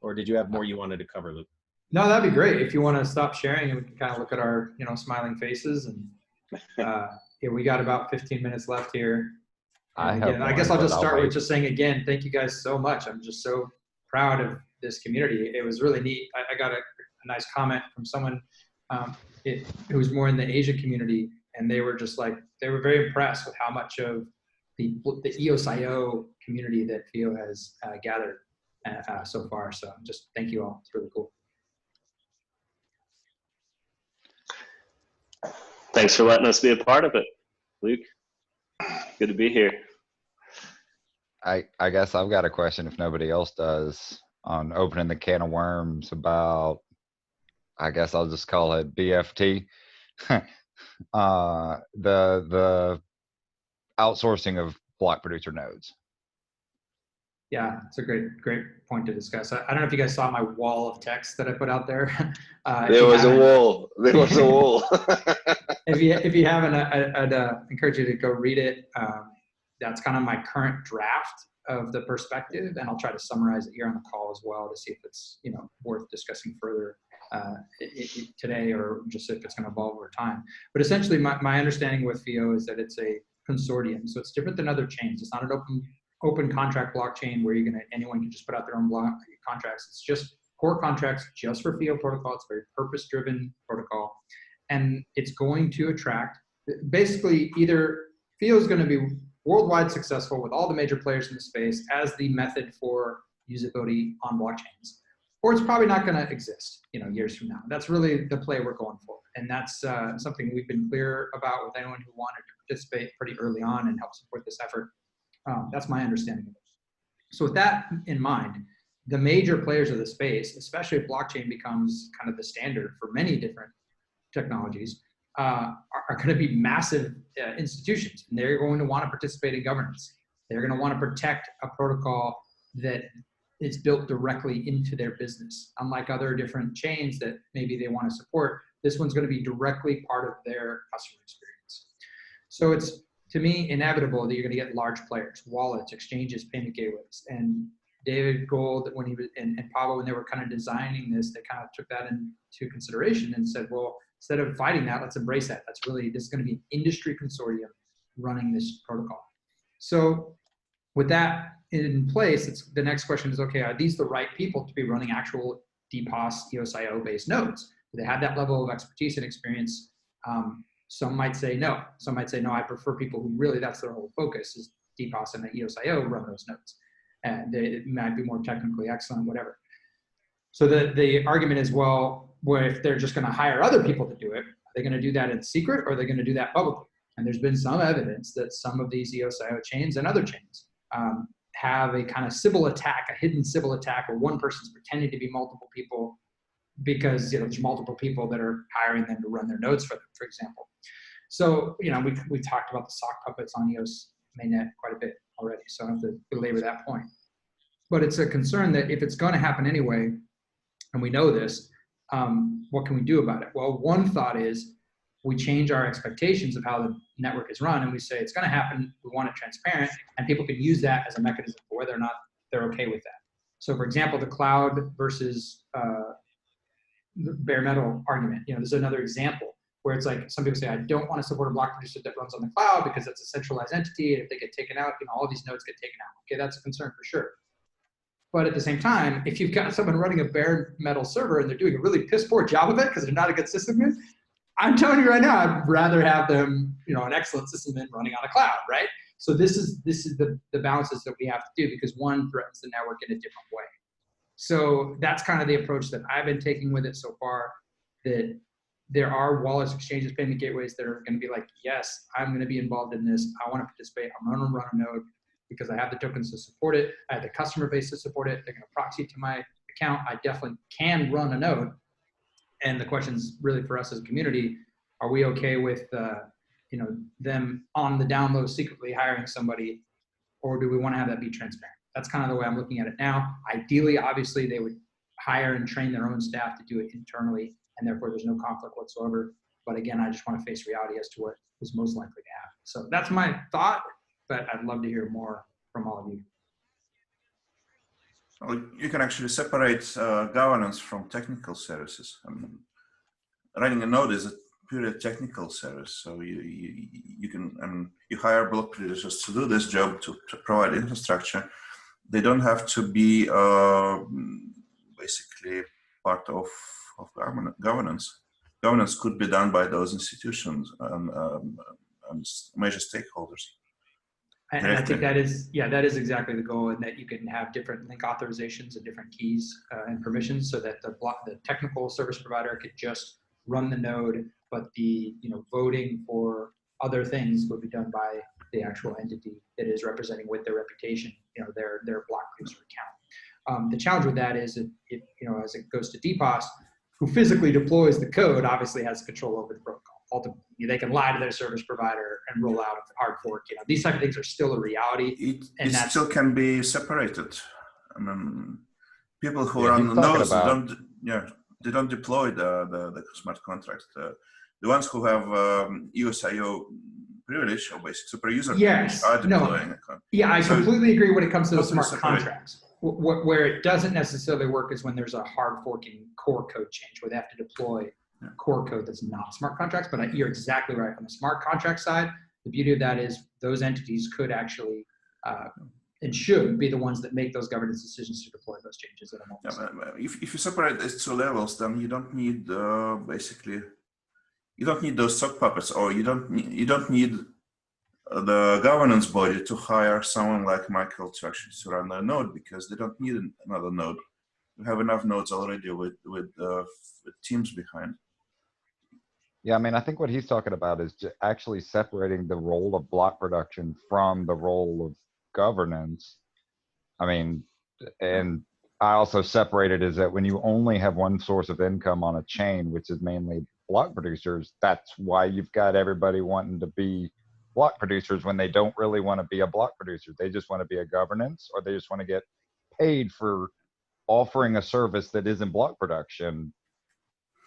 Or did you have more you wanted to cover, Luke? No, that'd be great. If you want to stop sharing and we can kind of look at our, you know, smiling faces, and yeah, we got about 15 minutes left here. I guess I'll just start with just saying again, thank you guys so much. I'm just so proud of this community. It was really neat. I got a nice comment from someone who was more in the Asia community, and they were just like, they were very impressed with how much of the EOS.io community that FIO has gathered so far. So just thank you all. It's really cool. Thanks for letting us be a part of it, Luke. Good to be here. I guess I've got a question, if nobody else does, on opening the can of worms about, I guess I'll just call it BFT. The outsourcing of block producer nodes. Yeah, it's a great point to discuss. I don't know if you guys saw my wall of text that I put out there. There was a wall. There was a wall. If you haven't, I'd encourage you to go read it. That's kind of my current draft of the perspective, and I'll try to summarize it here on the call as well to see if it's, you know, worth discussing further today, or just if it's going to evolve over time. But essentially, my understanding with FIO is that it's a consortium, so it's different than other chains. It's not an open contract blockchain where anyone can just put out their own block contracts. It's just core contracts just for FIO protocol. It's a very purpose-driven protocol, and it's going to attract basically either FIO is going to be worldwide successful with all the major players in the space as the method for usability on blockchains, or it's probably not going to exist, you know, years from now. That's really the play we're going for, and that's something we've been clear about with anyone who wanted to participate pretty early on and help support this effort. That's my understanding of it. So with that in mind, the major players of the space, especially if blockchain becomes kind of the standard for many different technologies, are going to be massive institutions, and they're going to want to participate in governance. They're going to want to protect a protocol that is built directly into their business. Unlike other different chains that maybe they want to support, this one's going to be directly part of their customer experience. So it's, to me, inevitable that you're going to get large players, wallets, exchanges, payment gateways. And David Gold, when he was, and Pablo, when they were kind of designing this, they kind of took that into consideration and said, well, instead of fighting that, let's embrace that. This is going to be an industry consortium running this protocol. So with that in place, the next question is, okay, are these the right people to be running actual DPoS, EOS.io based nodes? Do they have that level of expertise and experience? Some might say no. Some might say, no, I prefer people who really, that's their whole focus is DPoS and the EOS.io run those nodes. And it might be more technically excellent, whatever. So the argument is, well, if they're just going to hire other people to do it, are they going to do that in secret, or are they going to do that publicly? And there's been some evidence that some of these EOS.io chains and other chains have a kind of Sybil attack, a hidden Sybil attack, where one person's pretending to be multiple people because, you know, there's multiple people that are hiring them to run their nodes for them, for example. So, you know, we talked about the sock puppets on EOS mainnet quite a bit already, so I don't have to belabor that point. But it's a concern that if it's going to happen anyway, and we know this, what can we do about it? Well, one thought is we change our expectations of how the network is run, and we say it's going to happen, we want it transparent, and people can use that as a mechanism for whether or not they're okay with that. So for example, the cloud versus bare metal argument, you know, there's another example where it's like some people say, I don't want to support a block producer that runs on the cloud because it's a centralized entity, and if they get taken out, you know, all these nodes get taken out. Okay, that's a concern for sure. But at the same time, if you've got someone running a bare metal server and they're doing a really piss poor job of it because they're not a good sysadmin, I'm telling you right now, I'd rather have them, you know, an excellent sysadmin running on a cloud, right? So this is the balances that we have to do, because one threatens the network in a different way. So that's kind of the approach that I've been taking with it so far, that there are wallets, exchanges, payment gateways that are going to be like, yes, I'm going to be involved in this. I want to participate. I'm going to run a node because I have the tokens to support it. I have the customer base to support it. They're going to proxy to my account. I definitely can run a node. And the question is really for us as a community, are we okay with them on the down low secretly hiring somebody, or do we want to have that be transparent? That's kind of the way I'm looking at it now. Ideally, obviously, they would hire and train their own staff to do it internally, and therefore there's no conflict whatsoever. But again, I just want to face reality as to what is most likely to happen. So that's my thought, but I'd love to hear more from all of you. Well, you can actually separate governance from technical services. I mean, running a node is a purely technical service. So you can you hire block producers to do this job, to provide infrastructure. They don't have to be basically part of governance. Governance could be done by those institutions and major stakeholders. And I think that is exactly the goal, and that you can have different link authorizations and different keys and permissions, so that the technical service provider could just run the node, but the voting for other things would be done by the actual entity that is representing with their reputation, their block producer account. The challenge with that is, as it goes to DPoS, who physically deploys the code obviously has control over the protocol. Ultimately, they can lie to their service provider and roll out a hard fork. These type of things are still a reality. It still can be separated. I mean, people who run the nodes they don't deploy the smart contracts. The ones who have USIO privilege, or basic super user privilege, are deploying. I completely agree when it comes to the smart contracts. Where it doesn't necessarily work is when there's a hard forking core code change, where they have to deploy core code that's not smart contracts. But you're exactly right. On the smart contract side, the beauty of that is those entities could actually and should be the ones that make those governance decisions to deploy those changes. If you separate these two levels, then you don't need you don't need those sock puppets, or you don't need the governance body to hire someone like Michael to actually run a node, because they don't need another node. We have enough nodes already with teams behind. Yeah, I mean, I think what he's talking about is actually separating the role of block production from the role of governance. I mean, and I also separate it as that when you only have one source of income on a chain, which is mainly block producers, that's why you've got everybody wanting to be block producers when they don't really want to be a block producer. They just want to be a governance, or they just want to get paid for offering a service that isn't block production.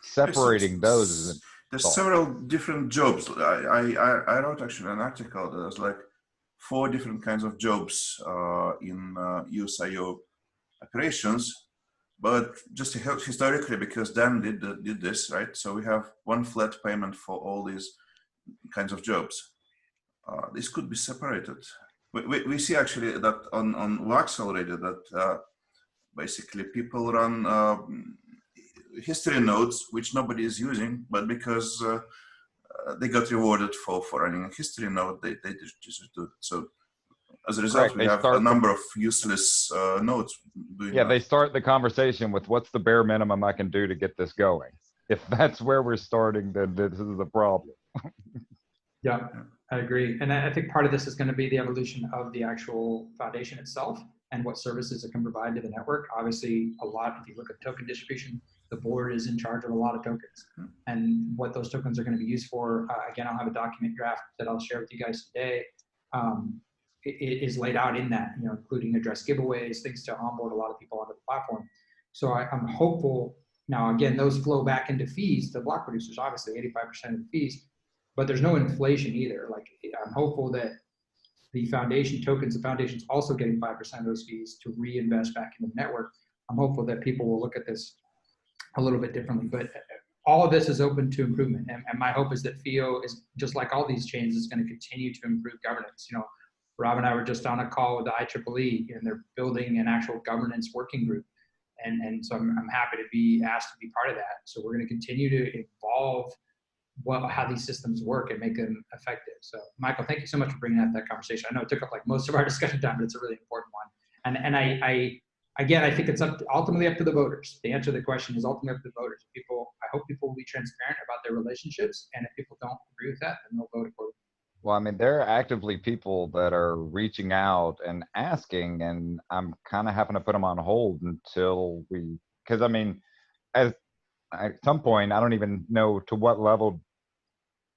Separating those is there's several different jobs. I wrote actually an article. There's like 4 different kinds of jobs in USIO operations, but just historically, because Dan did this, right? So we have one flat payment for all these kinds of jobs. This could be separated. We see actually that on Wax already, that basically people run history nodes which nobody is using, but because they got rewarded for running a history node, they just do it. So as a result, we have a number of useless nodes doing that. They start the conversation with, what's the bare minimum I can do to get this going? If that's where we're starting, then this is a problem. Yeah, I agree. And I think part of this is going to be the evolution of the actual foundation itself and what services it can provide to the network. Obviously, if you look at token distribution, the board is in charge of a lot of tokens, and what those tokens are going to be used for. Again, I'll have a document draft that I'll share with you guys today. It is laid out in that, including address giveaways, things to onboard a lot of people onto the platform. So I'm hopeful. Now, again, those flow back into fees to block producers, obviously 85% of the fees, but there's no inflation either. Like, I'm hopeful that the foundation tokens, the foundation's also getting 5% of those fees to reinvest back into the network. I'm hopeful that people will look at this a little bit differently, but all of this is open to improvement. And my hope is that FIO is, just like all these chains, is going to continue to improve governance. Rob and I were just on a call with the IEEE, and they're building an actual governance working group. And so I'm happy to be asked to be part of that. So we're going to continue to evolve how these systems work and make them effective. So Michael, thank you so much for bringing up that conversation. I know it took up like most of our discussion time, but it's a really important one. And again, I think it's ultimately up to the voters. The answer to the question is ultimately up to the voters. I hope people will be transparent about their relationships, and if people don't agree with that, then they'll vote accordingly. Well, I mean, there are actively people that are reaching out and asking, and I'm kind of having to put them on hold until because I mean, at some point, I don't even know to what level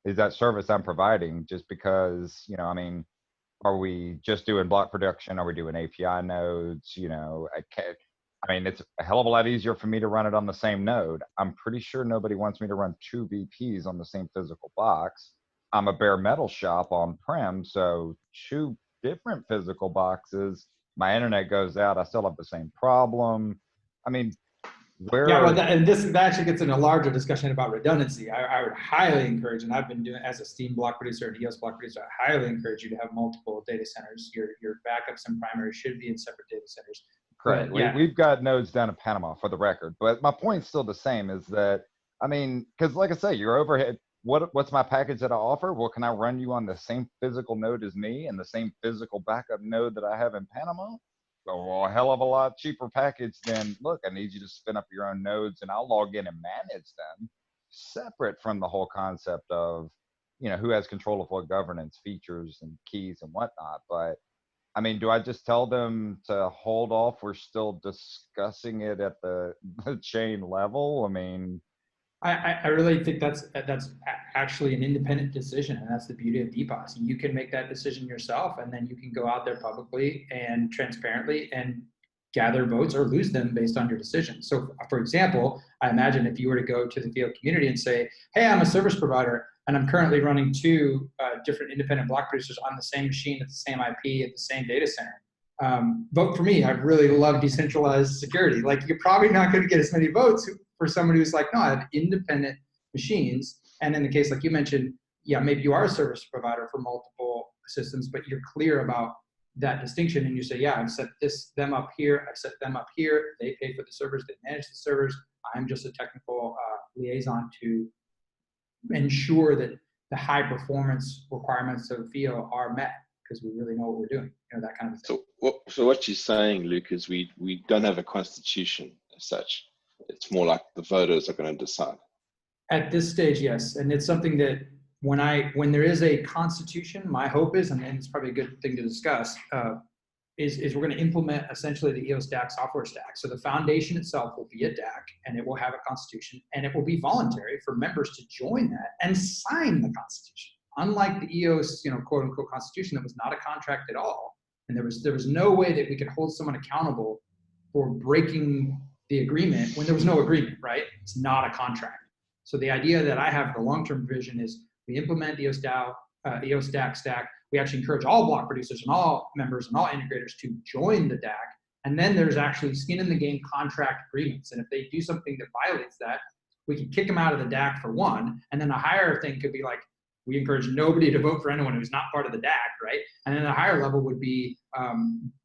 is that service I'm providing, just because, you know, I mean, are we just doing block production? Are we doing API nodes? You know, I mean, it's a hell of a lot easier for me to run it on the same node. I'm pretty sure nobody wants me to run 2 VPs on the same physical box. I'm a bare metal shop on-prem, so 2 different physical boxes. My internet goes out, I still have the same problem. I mean, yeah, well, that actually gets in a larger discussion about redundancy. I would highly encourage, and I've been doing as a Steam block producer and EOS block producer, I highly encourage you to have multiple data centers. Your backups and primaries should be in separate data centers. Correct. But, yeah. We've got nodes down in Panama, for the record. But my point's still the same, is that, I mean, because like I say, your overhead, what's my package that I offer? Well, can I run you on the same physical node as me and the same physical backup node that I have in Panama? Well, a hell of a lot cheaper package than, look, I need you to spin up your own nodes and I'll log in and manage them, separate from the whole concept of, you know, who has control of what governance features and keys and whatnot. But I mean, do I just tell them to hold off? We're still discussing it at the chain level. I mean, I really think that's actually an independent decision, and that's the beauty of DPoS. You can make that decision yourself, and then you can go out there publicly and transparently and gather votes or lose them based on your decision. So, for example, I imagine if you were to go to the FIO community and say, "Hey, I'm a service provider, and I'm currently running 2 different independent block producers on the same machine at the same IP at the same data center. Vote for me. I really love decentralized security." Like, you're probably not going to get as many votes for someone who's like, no, I have independent machines. And in the case, like you mentioned, yeah, maybe you are a service provider for multiple systems, but you're clear about that distinction. And you say, yeah, I've set them up here. I've set them up here. They pay for the servers. They manage the servers. I'm just a technical liaison to ensure that the high performance requirements of FIO are met, because we really know what we're doing, you know, that kind of thing. So what you're saying, Luke, is we don't have a constitution as such. It's more like the voters are going to decide. At this stage, yes, and it's something that when there is a constitution, my hope is, and it's probably a good thing to discuss, is we're going to implement essentially the EOS DAC software stack. So the foundation itself will be a DAC, and it will have a constitution, and it will be voluntary for members to join that and sign the constitution. Unlike the EOS, you know, quote unquote constitution that was not a contract at all, and there was no way that we could hold someone accountable for breaking the agreement when there was no agreement, right? It's not a contract. So the idea that I have, the long-term vision, is we implement EOS DAC stack. We actually encourage all block producers and all members and all integrators to join the DAC. And then there's actually skin in the game contract agreements. And if they do something that violates that, we can kick them out of the DAC for one. And then the higher thing could be like, we encourage nobody to vote for anyone who's not part of the DAC, right? And then the higher level would be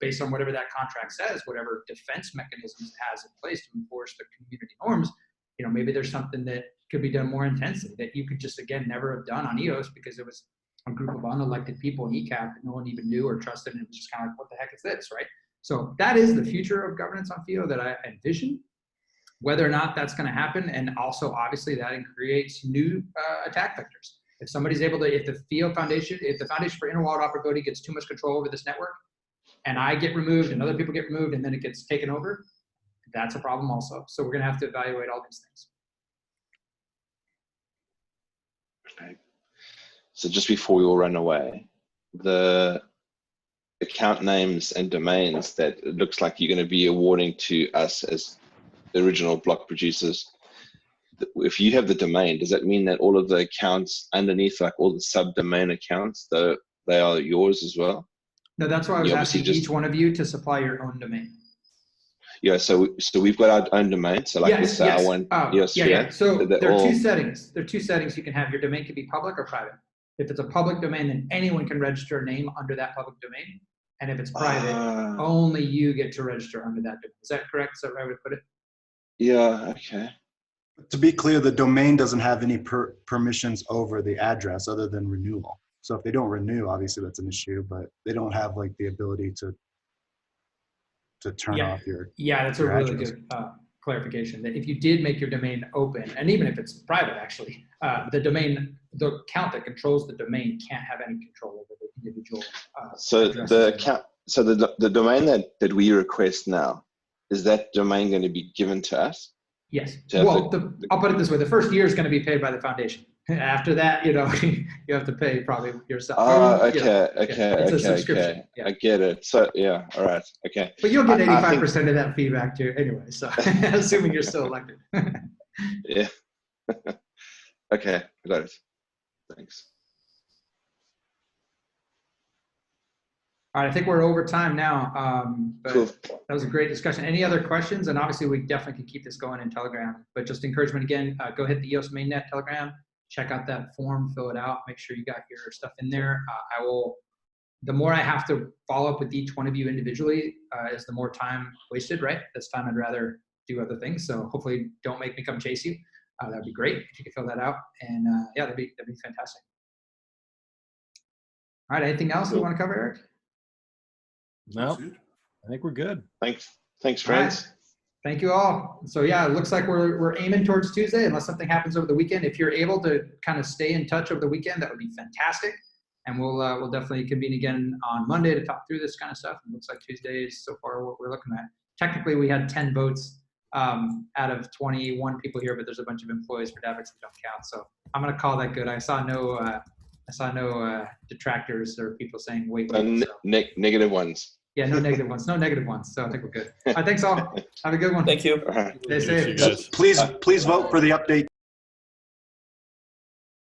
based on whatever that contract says, whatever defense mechanisms it has in place to enforce the community norms. You know, maybe there's something that could be done more intensely that you could just, again, never have done on EOS because it was a group of unelected people in ECAP that no one even knew or trusted, and it was just kind of like, what the heck is this, right? So that is the future of governance on FIO that I envision. Whether or not that's going to happen, and also obviously that creates new attack vectors. If somebody's able to, if the Foundation for Interwalled Operability gets too much control over this network, and I get removed and other people get removed and then it gets taken over, that's a problem also. So we're going to have to evaluate all these things. Okay. So just before we all run away, the account names and domains that it looks like you're going to be awarding to us as the original block producers, if you have the domain, does that mean that all of the accounts underneath, like all the subdomain accounts, they are yours as well? No, that's why I was asking each one of you to supply your own domain. Yeah, so we've got our own domain. So like this, our one. Yeah. So there are 2 settings. There are 2 settings you can have. Your domain can be public or private. If it's a public domain, then anyone can register a name under that public domain. And if it's private, only you get to register under that domain. Is that correct? Is that the right way to put it? Yeah, okay. To be clear, the domain doesn't have any permissions over the address other than renewal. So if they don't renew, obviously that's an issue, but they don't have like the ability to to turn Yeah. off your. Yeah, that's a your really address. good clarification. That if you did make your domain open, and even if it's private, actually, the account that controls the domain can't have any control over the individual. So addresses the in it. account, so the domain that we request now, is that domain going to be given to us? Yes. To have Well, I'll put it this way: the first year is going to be paid by the foundation. After that, you have to pay probably yourself. Oh, You know, okay, it's a subscription. Yeah. I get it. So yeah, all right, okay. But you'll get I think- 85% of that feedback too, anyway. So assuming you're still elected. Yeah. Okay, I got it. Thanks. All right, I think we're over time now, but Cool. that was a great discussion. Any other questions? And obviously, we definitely can keep this going in Telegram. But just encouragement again, go hit the EOS mainnet Telegram, check out that form, fill it out, make sure you got your stuff in there. The more I have to follow up with each one of you individually, is the more time wasted, right? This time I'd rather do other things. So hopefully, don't make me come chase you. That'd be great if you could fill that out. And yeah, that'd be fantastic. All right, anything else we want to cover, Eric? No, I think we're good. Thanks, friends. Right. Thank you all. So yeah, it looks like we're aiming towards Tuesday, unless something happens over the weekend. If you're able to kind of stay in touch over the weekend, that would be fantastic. And we'll definitely convene again on Monday to talk through this kind of stuff. It looks like Tuesday is so far what we're looking at. Technically, we had 10 votes out of 21 people here, but there's a bunch of employees for Davix that don't count. So I'm going to call that good. I saw no detractors or people saying wait. Negative ones. Yeah, no negative ones. No negative ones. So I think we're good. All right, thanks all. Have a good one. Thank you. Stay safe. Please vote for the update.